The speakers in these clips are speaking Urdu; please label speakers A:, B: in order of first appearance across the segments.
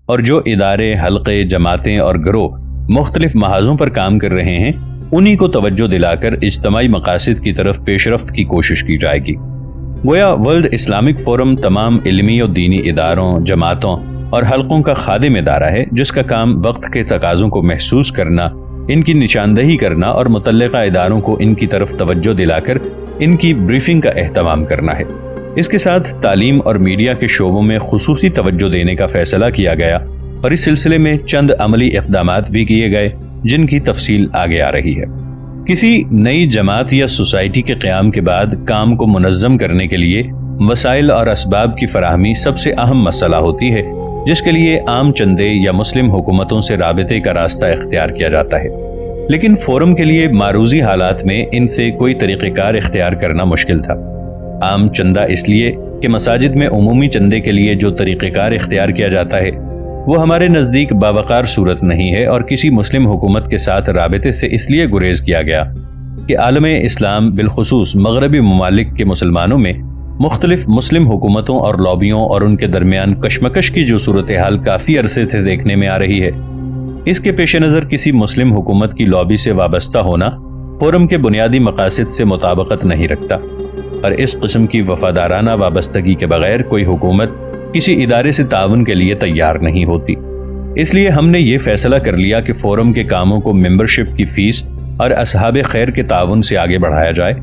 A: اور جو ادارے، حلقے، جماعتیں اور گروہ مختلف محاذوں پر کام کر رہے ہیں انہی کو توجہ دلا کر اجتماعی مقاصد کی طرف پیش رفت کی کوشش کی جائے گی۔ گویا ورلڈ اسلامک فورم تمام علمی اور دینی اداروں، جماعتوں اور حلقوں کا خادم ادارہ ہے، جس کا کام وقت کے تقاضوں کو محسوس کرنا، ان کی نشاندہی کرنا اور متعلقہ اداروں کو ان کی طرف توجہ دلا کر ان کی بریفنگ کا اہتمام کرنا ہے۔ اس کے ساتھ تعلیم اور میڈیا کے شعبوں میں خصوصی توجہ دینے کا فیصلہ کیا گیا اور اس سلسلے میں چند عملی اقدامات بھی کیے گئے جن کی تفصیل آگے آ رہی ہے۔ کسی نئی جماعت یا سوسائٹی کے قیام کے بعد کام کو منظم کرنے کے لیے وسائل اور اسباب کی فراہمی سب سے اہم مسئلہ ہوتی ہے، جس کے لیے عام چندے یا مسلم حکومتوں سے رابطے کا راستہ اختیار کیا جاتا ہے۔ لیکن فورم کے لیے معروضی حالات میں ان سے کوئی طریقہ کار اختیار کرنا مشکل تھا۔ عام چندہ اس لیے کہ مساجد میں عمومی چندے کے لیے جو طریقہ کار اختیار کیا جاتا ہے وہ ہمارے نزدیک باوقار صورت نہیں ہے، اور کسی مسلم حکومت کے ساتھ رابطے سے اس لیے گریز کیا گیا کہ عالم اسلام بالخصوص مغربی ممالک کے مسلمانوں میں مختلف مسلم حکومتوں اور لابیوں اور ان کے درمیان کشمکش کی جو صورتحال کافی عرصے سے دیکھنے میں آ رہی ہے، اس کے پیش نظر کسی مسلم حکومت کی لابی سے وابستہ ہونا فورم کے بنیادی مقاصد سے مطابقت نہیں رکھتا، اور اس قسم کی وفادارانہ وابستگی کے بغیر کوئی حکومت کسی ادارے سے تعاون کے لیے تیار نہیں ہوتی۔ اس لیے ہم نے یہ فیصلہ کر لیا کہ فورم کے کاموں کو ممبرشپ کی فیس اور اصحاب خیر کے تعاون سے آگے بڑھایا جائے،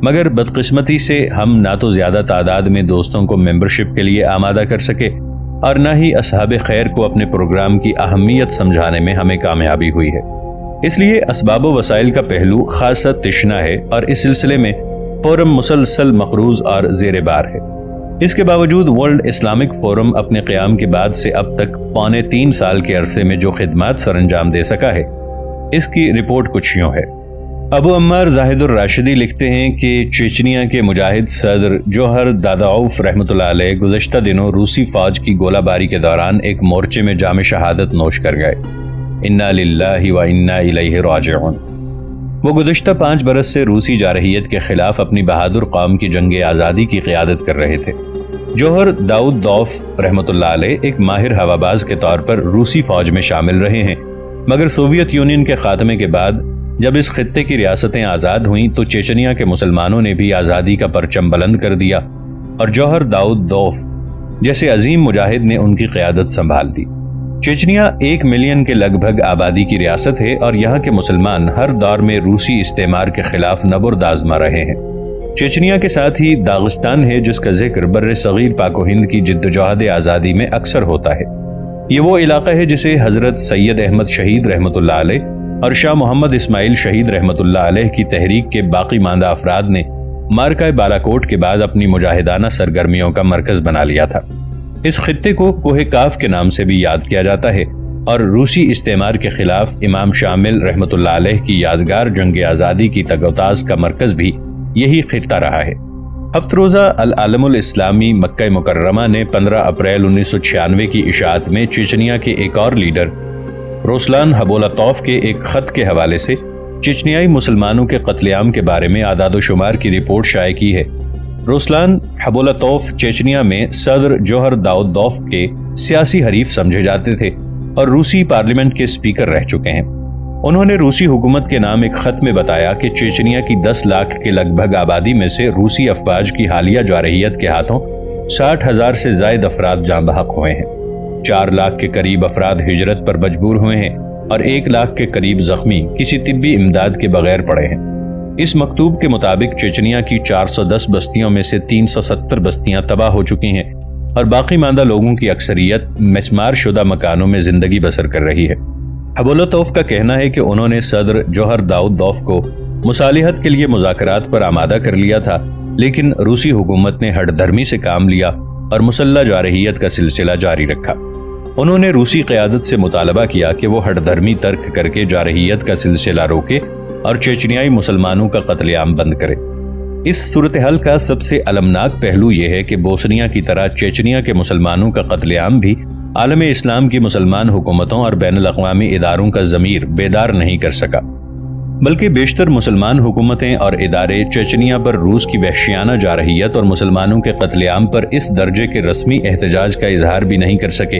A: مگر بدقسمتی سے ہم نہ تو زیادہ تعداد میں دوستوں کو ممبرشپ کے لیے آمادہ کر سکے اور نہ ہی اصحاب خیر کو اپنے پروگرام کی اہمیت سمجھانے میں ہمیں کامیابی ہوئی ہے۔ اس لیے اسباب و وسائل کا پہلو خاصا تشنا ہے اور اس سلسلے میں فورم مسلسل مقروض اور زیر بار ہے۔ اس کے باوجود ورلڈ اسلامک فورم اپنے قیام کے بعد سے اب تک 3.25 سال کے عرصے میں جو خدمات سر انجام دے سکا ہے، اس کی رپورٹ کچھ یوں ہے۔ ابو عمار زاہد الراشدی لکھتے ہیں کہ چیچنیا کے مجاہد صدر جوہر داداؤف رحمۃ اللہ علیہ گزشتہ دنوں روسی فوج کی گولہ باری کے دوران ایک مورچے میں جام شہادت نوش کر گئے۔ انا للہ و انا الیہ راجعون۔ وہ گزشتہ 5 برس سے روسی جارحیت کے خلاف اپنی بہادر قوم کی جنگ آزادی کی قیادت کر رہے تھے۔ جوہر داؤدوف رحمۃ اللہ علیہ ایک ماہر ہواباز کے طور پر روسی فوج میں شامل رہے ہیں، مگر سوویت یونین کے خاتمے کے بعد جب اس خطے کی ریاستیں آزاد ہوئیں تو چیچنیا کے مسلمانوں نے بھی آزادی کا پرچم بلند کر دیا اور جوہر داؤدوف جیسے عظیم مجاہد نے ان کی قیادت سنبھال لی۔ چیچنیا 1 ملین کے لگ بھگ آبادی کی ریاست ہے اور یہاں کے مسلمان ہر دور میں روسی استعمار کے خلاف نبرد آزما رہے ہیں۔ چیچنیا کے ساتھ ہی داغستان ہے جس کا ذکر بر صغیر پاک و ہند کی جدوجہد آزادی میں اکثر ہوتا ہے۔ یہ وہ علاقہ ہے جسے حضرت سید احمد شہید رحمۃ اللہ علیہ اور شاہ محمد اسماعیل شہید رحمۃ اللہ علیہ کی تحریک کے باقی ماندہ افراد نے مارکہ بالاکوٹ کے بعد اپنی مجاہدانہ سرگرمیوں کا مرکز بنا لیا تھا۔ اس خطے کو کوہ کاف کے نام سے بھی یاد کیا جاتا ہے اور روسی استعمار کے خلاف امام شامل رحمۃ اللہ علیہ کی یادگار جنگ آزادی کی تگ و تاز کا مرکز بھی یہی خطہ رہا ہے۔ ہفت روزہ العالم الاسلامی مکہ مکرمہ نے 15 اپریل 1996 کی اشاعت میں چیچنیا کے ایک اور لیڈر روسلان حبولاتوف کے ایک خط کے حوالے سے چیچنیائی مسلمانوں کے قتل عام کے بارے میں اعداد و شمار کی رپورٹ شائع کی ہے۔ روسلان حبولاتوف چیچنیا میں صدر جوہر داؤدوف کے سیاسی حریف سمجھے جاتے تھے اور روسی پارلیمنٹ کے سپیکر رہ چکے ہیں۔ انہوں نے روسی حکومت کے نام ایک خط میں بتایا کہ چیچنیا کی 10 لاکھ کے لگ بھگ آبادی میں سے روسی افواج کی حالیہ جارحیت کے ہاتھوں 60,000 سے زائد افراد جاں بحق ہوئے ہیں، 4 لاکھ کے قریب افراد ہجرت پر مجبور ہوئے ہیں اور 1 لاکھ کے قریب زخمی کسی طبی امداد کے بغیر پڑے ہیں۔ اس مکتوب کے مطابق چیچنیا کی 410 بستیوں میں سے 370 بستیاں تباہ ہو چکی ہیں اور باقی ماندہ لوگوں کی اکثریت مسمار شدہ مکانوں میں زندگی بسر کر رہی ہے۔ حبولاتوف کا کہنا ہے کہ انہوں نے صدر جوہر داؤدوف کو مصالحت کے لیے مذاکرات پر آمادہ کر لیا تھا، لیکن روسی حکومت نے ہٹ دھرمی سے کام لیا اور مسلح جارحیت کا سلسلہ جاری رکھا۔ انہوں نے روسی قیادت سے مطالبہ کیا کہ وہ ہٹ دھرمی ترک کر کے جارحیت کا سلسلہ روکے اور چیچنیائی مسلمانوں کا قتل عام بند کرے۔ اس صورتحال کا سب سے المناک پہلو یہ ہے کہ بوسنیا کی طرح چیچنیا کے مسلمانوں کا قتل عام بھی عالم اسلام کی مسلمان حکومتوں اور بین الاقوامی اداروں کا ضمیر بیدار نہیں کر سکا، بلکہ بیشتر مسلمان حکومتیں اور ادارے چیچنیا پر روس کی وحشیانہ جارحیت اور مسلمانوں کے قتل عام پر اس درجے کے رسمی احتجاج کا اظہار بھی نہیں کر سکے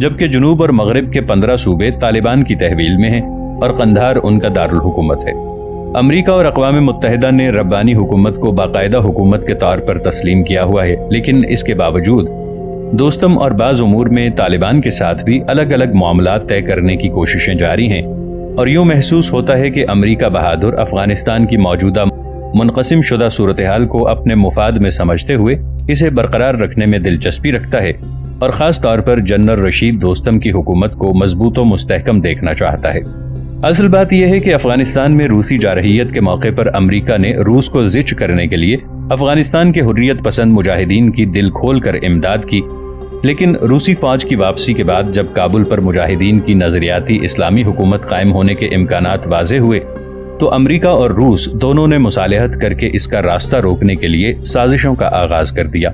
A: جبکہ جنوب اور مغرب کے 15 صوبے طالبان کی تحویل میں ہیں اور قندھار ان کا دارالحکومت ہے۔ امریکہ اور اقوام متحدہ نے ربانی حکومت کو باقاعدہ حکومت کے طور پر تسلیم کیا ہوا ہے، لیکن اس کے باوجود دوستم اور بعض امور میں طالبان کے ساتھ بھی الگ الگ معاملات طے کرنے کی کوششیں جاری ہیں، اور یوں محسوس ہوتا ہے کہ امریکہ بہادر افغانستان کی موجودہ منقسم شدہ صورتحال کو اپنے مفاد میں سمجھتے ہوئے اسے برقرار رکھنے میں دلچسپی رکھتا ہے، اور خاص طور پر جنرل رشید دوستم کی حکومت کو مضبوط و مستحکم دیکھنا چاہتا ہے۔ اصل بات یہ ہے کہ افغانستان میں روسی جارحیت کے موقع پر امریکہ نے روس کو زچ کرنے کے لیے افغانستان کے حریت پسند مجاہدین کی دل کھول کر امداد کی، لیکن روسی فوج کی واپسی کے بعد جب کابل پر مجاہدین کی نظریاتی اسلامی حکومت قائم ہونے کے امکانات واضح ہوئے تو امریکہ اور روس دونوں نے مصالحت کر کے اس کا راستہ روکنے کے لیے سازشوں کا آغاز کر دیا۔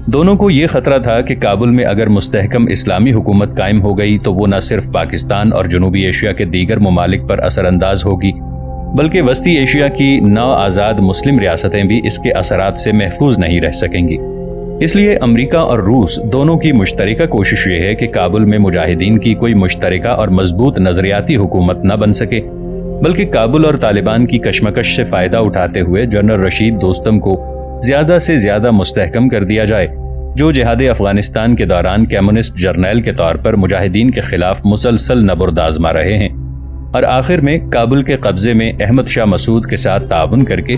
A: دونوں کو یہ خطرہ تھا کہ کابل میں اگر مستحکم اسلامی حکومت قائم ہو گئی تو وہ نہ صرف پاکستان اور جنوبی ایشیا کے دیگر ممالک پر اثر انداز ہوگی، بلکہ وسطی ایشیا کی 9 آزاد مسلم ریاستیں بھی اس کے اثرات سے محفوظ نہیں رہ سکیں گی۔ اس لیے امریکہ اور روس دونوں کی مشترکہ کوشش یہ ہے کہ کابل میں مجاہدین کی کوئی مشترکہ اور مضبوط نظریاتی حکومت نہ بن سکے، بلکہ کابل اور طالبان کی کشمکش سے فائدہ اٹھاتے ہوئے جنرل رشید دوستم کو زیادہ سے زیادہ مستحکم کر دیا جائے، جو جہاد افغانستان کے دوران کمیونسٹ جرنیل کے طور پر مجاہدین کے خلاف مسلسل نبرد آزما رہے ہیں، اور آخر میں کابل کے قبضے میں احمد شاہ مسعود کے ساتھ تعاون کر کے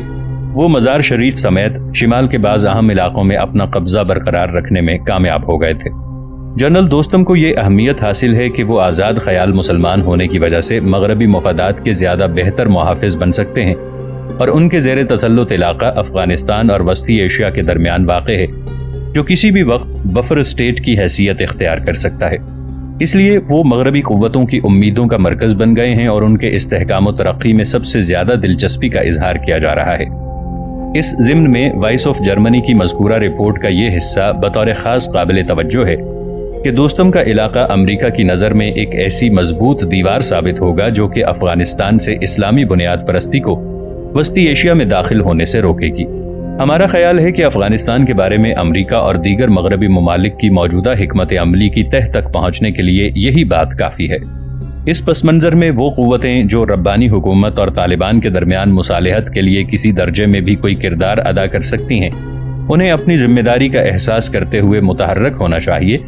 A: وہ مزار شریف سمیت شمال کے بعض اہم علاقوں میں اپنا قبضہ برقرار رکھنے میں کامیاب ہو گئے تھے۔ جنرل دوستم کو یہ اہمیت حاصل ہے کہ وہ آزاد خیال مسلمان ہونے کی وجہ سے مغربی مفادات کے زیادہ بہتر محافظ بن سکتے ہیں، اور ان کے زیر تسلط علاقہ افغانستان اور وسطی ایشیا کے درمیان واقع ہے، جو کسی بھی وقت بفر اسٹیٹ کی حیثیت اختیار کر سکتا ہے۔ اس لیے وہ مغربی قوتوں کی امیدوں کا مرکز بن گئے ہیں اور ان کے استحکام و ترقی میں سب سے زیادہ دلچسپی کا اظہار کیا جا رہا ہے۔ اس ضمن میں وائس آف جرمنی کی مذکورہ رپورٹ کا یہ حصہ بطور خاص قابل توجہ ہے کہ دوستم کا علاقہ امریکہ کی نظر میں ایک ایسی مضبوط دیوار ثابت ہوگا جو کہ افغانستان سے اسلامی بنیاد پرستی کو وسطی ایشیا میں داخل ہونے سے روکے گی۔ ہمارا خیال ہے کہ افغانستان کے بارے میں امریکہ اور دیگر مغربی ممالک کی موجودہ حکمت عملی کی تہ تک پہنچنے کے لیے یہی بات کافی ہے۔ اس پس منظر میں وہ قوتیں جو ربانی حکومت اور طالبان کے درمیان مصالحت کے لیے کسی درجے میں بھی کوئی کردار ادا کر سکتی ہیں، انہیں اپنی ذمہ داری کا احساس کرتے ہوئے متحرک ہونا چاہیے،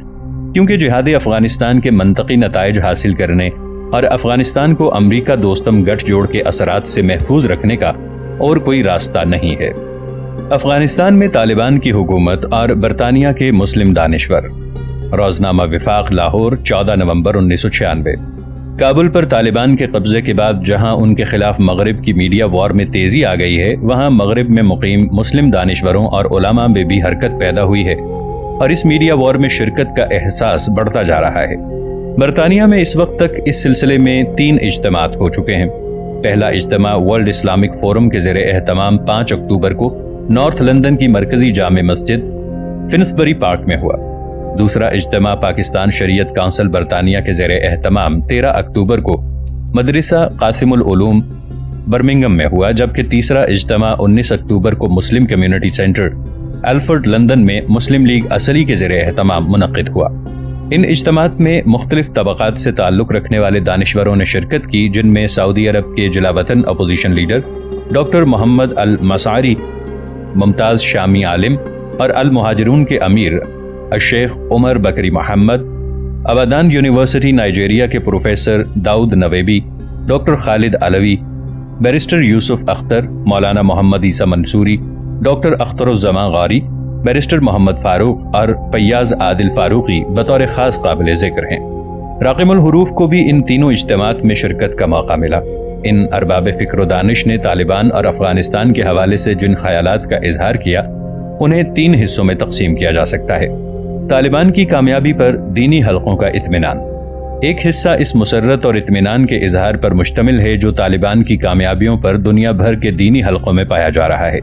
A: کیونکہ جہاد افغانستان کے منطقی نتائج حاصل کرنے اور افغانستان کو امریکہ دوستم گٹھ جوڑ کے اثرات سے محفوظ رکھنے کا اور کوئی راستہ نہیں ہے۔ افغانستان میں طالبان کی حکومت اور برطانیہ کے مسلم دانشور۔ روزنامہ وفاق لاہور 14 نومبر 1996۔ کابل پر طالبان کے قبضے کے بعد جہاں ان کے خلاف مغرب کی میڈیا وار میں تیزی آ گئی ہے، وہاں مغرب میں مقیم مسلم دانشوروں اور علماء میں بھی حرکت پیدا ہوئی ہے اور اس میڈیا وار میں شرکت کا احساس بڑھتا جا رہا ہے۔ برطانیہ میں اس وقت تک اس سلسلے میں 3 اجتماعات ہو چکے ہیں۔ پہلا اجتماع ورلڈ اسلامک فورم کے زیر اہتمام 5 اکتوبر کو نارتھ لندن کی مرکزی جامع مسجد فنسبری پارک میں ہوا۔ دوسرا اجتماع پاکستان شریعت کونسل برطانیہ کے زیر اہتمام 13 اکتوبر کو مدرسہ قاسم العلوم برمنگم میں ہوا، جبکہ تیسرا اجتماع 19 اکتوبر کو مسلم کمیونٹی سینٹر ایلفرڈ لندن میں مسلم لیگ اصلی کے زیر اہتمام منعقد ہوا۔ ان اجتماعات میں مختلف طبقات سے تعلق رکھنے والے دانشوروں نے شرکت کی، جن میں سعودی عرب کے جلا وطن اپوزیشن لیڈر ڈاکٹر محمد المسعری، ممتاز شامی عالم اور المہاجرون کے امیر الشیخ عمر بکری محمد، ابادان یونیورسٹی نائجیریا کے پروفیسر داؤد نویبی، ڈاکٹر خالد علوی، بیرسٹر یوسف اختر، مولانا محمد عیسیٰ منصوری، ڈاکٹر اختر الزمان غاری، بیرسٹر محمد فاروق اور فیاض عادل فاروقی بطور خاص قابل ذکر ہیں۔ راقم الحروف کو بھی ان تینوں اجتماعات میں شرکت کا موقع ملا۔ ان ارباب فکر و دانش نے طالبان اور افغانستان کے حوالے سے جن خیالات کا اظہار کیا، انہیں 3 حصوں میں تقسیم کیا جا سکتا ہے۔ طالبان کی کامیابی پر دینی حلقوں کا اطمینان۔ ایک حصہ اس مسرت اور اطمینان کے اظہار پر مشتمل ہے جو طالبان کی کامیابیوں پر دنیا بھر کے دینی حلقوں میں پایا جا رہا ہے۔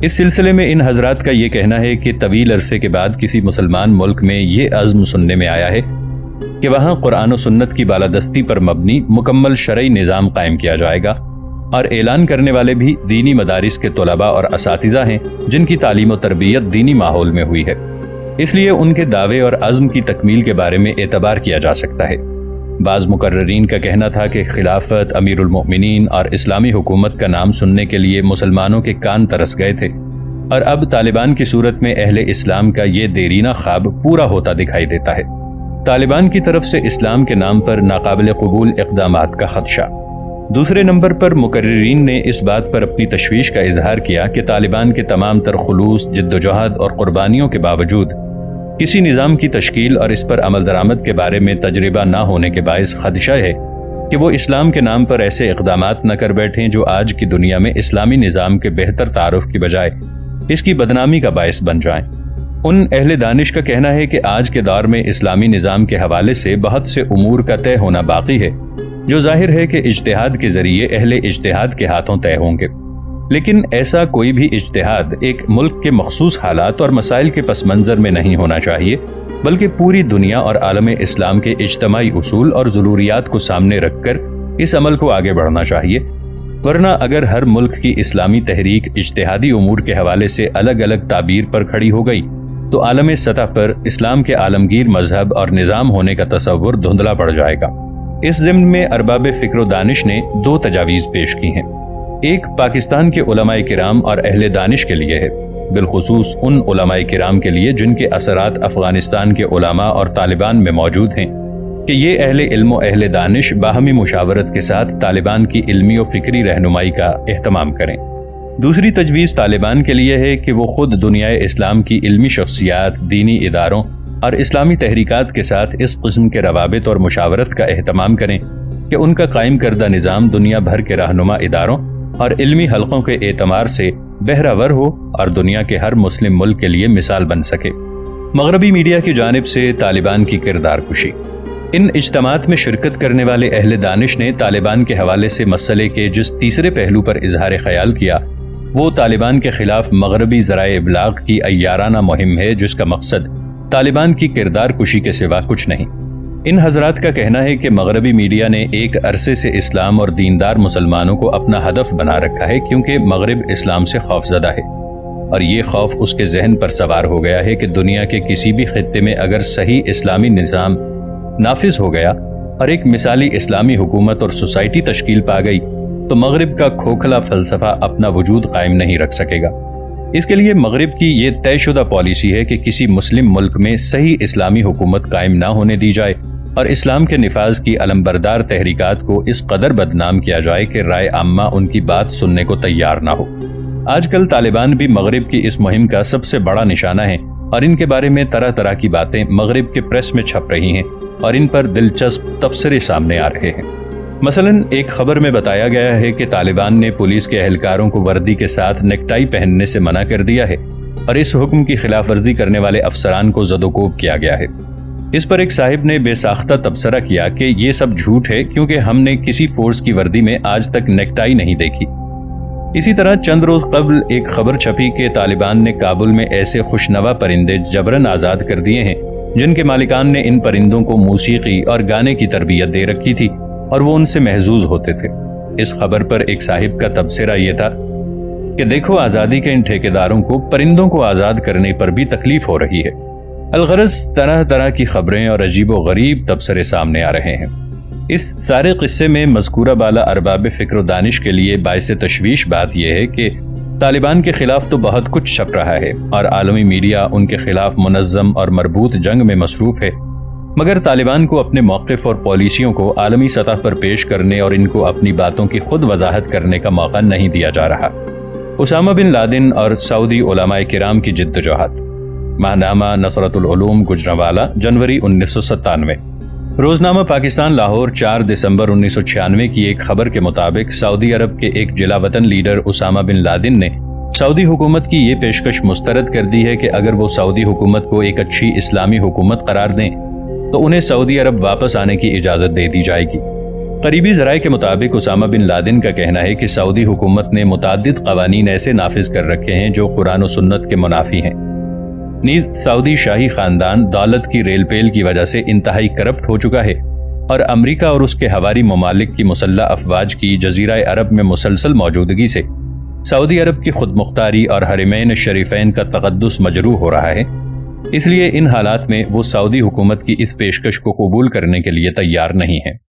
A: اس سلسلے میں ان حضرات کا یہ کہنا ہے کہ طویل عرصے کے بعد کسی مسلمان ملک میں یہ عزم سننے میں آیا ہے کہ وہاں قرآن و سنت کی بالادستی پر مبنی مکمل شرعی نظام قائم کیا جائے گا، اور اعلان کرنے والے بھی دینی مدارس کے طلباء اور اساتذہ ہیں جن کی تعلیم و تربیت دینی ماحول میں ہوئی ہے، اس لیے ان کے دعوے اور عزم کی تکمیل کے بارے میں اعتبار کیا جا سکتا ہے۔ بعض مقررین کا کہنا تھا کہ خلافت، امیر المؤمنین اور اسلامی حکومت کا نام سننے کے لیے مسلمانوں کے کان ترس گئے تھے، اور اب طالبان کی صورت میں اہل اسلام کا یہ دیرینہ خواب پورا ہوتا دکھائی دیتا ہے۔ طالبان کی طرف سے اسلام کے نام پر ناقابل قبول اقدامات کا خدشہ۔ دوسرے نمبر پر مقررین نے اس بات پر اپنی تشویش کا اظہار کیا کہ طالبان کے تمام تر خلوص، جدوجہد اور قربانیوں کے باوجود کسی نظام کی تشکیل اور اس پر عمل درآمد کے بارے میں تجربہ نہ ہونے کے باعث خدشہ ہے کہ وہ اسلام کے نام پر ایسے اقدامات نہ کر بیٹھیں جو آج کی دنیا میں اسلامی نظام کے بہتر تعارف کی بجائے اس کی بدنامی کا باعث بن جائیں۔ ان اہل دانش کا کہنا ہے کہ آج کے دور میں اسلامی نظام کے حوالے سے بہت سے امور کا طے ہونا باقی ہے جو ظاہر ہے کہ اجتہاد کے ذریعے اہل اجتہاد کے ہاتھوں طے ہوں گے، لیکن ایسا کوئی بھی اجتہاد ایک ملک کے مخصوص حالات اور مسائل کے پس منظر میں نہیں ہونا چاہیے، بلکہ پوری دنیا اور عالم اسلام کے اجتماعی اصول اور ضروریات کو سامنے رکھ کر اس عمل کو آگے بڑھنا چاہیے، ورنہ اگر ہر ملک کی اسلامی تحریک اجتہادی امور کے حوالے سے الگ الگ تعبیر پر کھڑی ہو گئی تو عالمی سطح پر اسلام کے عالمگیر مذہب اور نظام ہونے کا تصور دھندلا پڑ جائے گا۔ اس ضمن میں ارباب فکر و دانش نے دو تجاویز پیش کی ہیں۔ ایک پاکستان کے علماء کرام اور اہل دانش کے لیے ہے، بالخصوص ان علماء کرام کے لیے جن کے اثرات افغانستان کے علماء اور طالبان میں موجود ہیں، کہ یہ اہل علم و اہل دانش باہمی مشاورت کے ساتھ طالبان کی علمی و فکری رہنمائی کا اہتمام کریں۔ دوسری تجویز طالبان کے لیے ہے کہ وہ خود دنیا اسلام کی علمی شخصیات، دینی اداروں اور اسلامی تحریکات کے ساتھ اس قسم کے روابط اور مشاورت کا اہتمام کریں کہ ان کا قائم کردہ نظام دنیا بھر کے رہنما اداروں اور علمی حلقوں کے اعتماد سے بہرہور ہو اور دنیا کے ہر مسلم ملک کے لیے مثال بن سکے۔ مغربی میڈیا کی جانب سے طالبان کی کردار کشی۔ ان اجتماعات میں شرکت کرنے والے اہل دانش نے طالبان کے حوالے سے مسئلے کے جس تیسرے پہلو پر اظہار خیال کیا وہ طالبان کے خلاف مغربی ذرائع ابلاغ کی عیارانہ مہم ہے، جس کا مقصد طالبان کی کردار کشی کے سوا کچھ نہیں۔ ان حضرات کا کہنا ہے کہ مغربی میڈیا نے ایک عرصے سے اسلام اور دیندار مسلمانوں کو اپنا ہدف بنا رکھا ہے، کیونکہ مغرب اسلام سے خوف زدہ ہے، اور یہ خوف اس کے ذہن پر سوار ہو گیا ہے کہ دنیا کے کسی بھی خطے میں اگر صحیح اسلامی نظام نافذ ہو گیا اور ایک مثالی اسلامی حکومت اور سوسائٹی تشکیل پا گئی تو مغرب کا کھوکھلا فلسفہ اپنا وجود قائم نہیں رکھ سکے گا۔ اس کے لیے مغرب کی یہ طے شدہ پالیسی ہے کہ کسی مسلم ملک میں صحیح اسلامی حکومت قائم نہ ہونے دی جائے اور اسلام کے نفاذ کی علمبردار تحریکات کو اس قدر بدنام کیا جائے کہ رائے عامہ ان کی بات سننے کو تیار نہ ہو۔ آج کل طالبان بھی مغرب کی اس مہم کا سب سے بڑا نشانہ ہیں، اور ان کے بارے میں طرح طرح کی باتیں مغرب کے پریس میں چھپ رہی ہیں اور ان پر دلچسپ تبصرے سامنے آ رہے ہیں۔ مثلاً ایک خبر میں بتایا گیا ہے کہ طالبان نے پولیس کے اہلکاروں کو وردی کے ساتھ نیک ٹائی پہننے سے منع کر دیا ہے اور اس حکم کی خلاف ورزی کرنے والے افسران کو زد و کوب کیا گیا ہے۔ اس پر ایک صاحب نے بے ساختہ تبصرہ کیا کہ یہ سب جھوٹ ہے، کیونکہ ہم نے کسی فورس کی وردی میں آج تک نیک ٹائی نہیں دیکھی۔ اسی طرح چند روز قبل ایک خبر چھپی کہ طالبان نے کابل میں ایسے خوشنوا پرندے جبراً آزاد کر دیے ہیں جن کے مالکان نے ان پرندوں کو موسیقی اور گانے کی تربیت دے رکھی تھی اور وہ ان سے محظوظ ہوتے تھے۔ اس خبر پر ایک صاحب کا تبصرہ یہ تھا کہ دیکھو آزادی کے ان ٹھیکیداروں کو پرندوں کو آزاد کرنے پر بھی تکلیف ہو رہی ہے۔ الغرض طرح طرح کی خبریں اور عجیب و غریب تبصرے سامنے آ رہے ہیں۔ اس سارے قصے میں مذکورہ بالا ارباب فکر و دانش کے لیے باعث تشویش بات یہ ہے کہ طالبان کے خلاف تو بہت کچھ چھپ رہا ہے اور عالمی میڈیا ان کے خلاف منظم اور مربوط جنگ میں مصروف ہے، مگر طالبان کو اپنے موقف اور پالیسیوں کو عالمی سطح پر پیش کرنے اور ان کو اپنی باتوں کی خود وضاحت کرنے کا موقع نہیں دیا جا رہا۔ اسامہ بن لادن اور سعودی علماء کرام کی جدوجہد۔ ماہنامہ نصرت العلوم گجرانوالہ، جنوری 1997۔ روزنامہ پاکستان لاہور، 4 دسمبر 1996 کی ایک خبر کے مطابق سعودی عرب کے ایک جلا وطن لیڈر اسامہ بن لادن نے سعودی حکومت کی یہ پیشکش مسترد کر دی ہے کہ اگر وہ سعودی حکومت کو ایک اچھی اسلامی حکومت قرار دیں تو انہیں سعودی عرب واپس آنے کی اجازت دے دی جائے گی۔ قریبی ذرائع کے مطابق اسامہ بن لادن کا کہنا ہے کہ سعودی حکومت نے متعدد قوانین ایسے نافذ کر رکھے ہیں جو قرآن و سنت کے منافی ہیں۔ نیز سعودی شاہی خاندان دولت کی ریل پیل کی وجہ سے انتہائی کرپٹ ہو چکا ہے اور امریکہ اور اس کے حواری ممالک کی مسلح افواج کی جزیرہ عرب میں مسلسل موجودگی سے سعودی عرب کی خود مختاری اور حرمین شریفین کا تقدس مجروح ہو رہا ہے۔ اس لیے ان حالات میں وہ سعودی حکومت کی اس پیشکش کو قبول کرنے کے لیے تیار نہیں ہے۔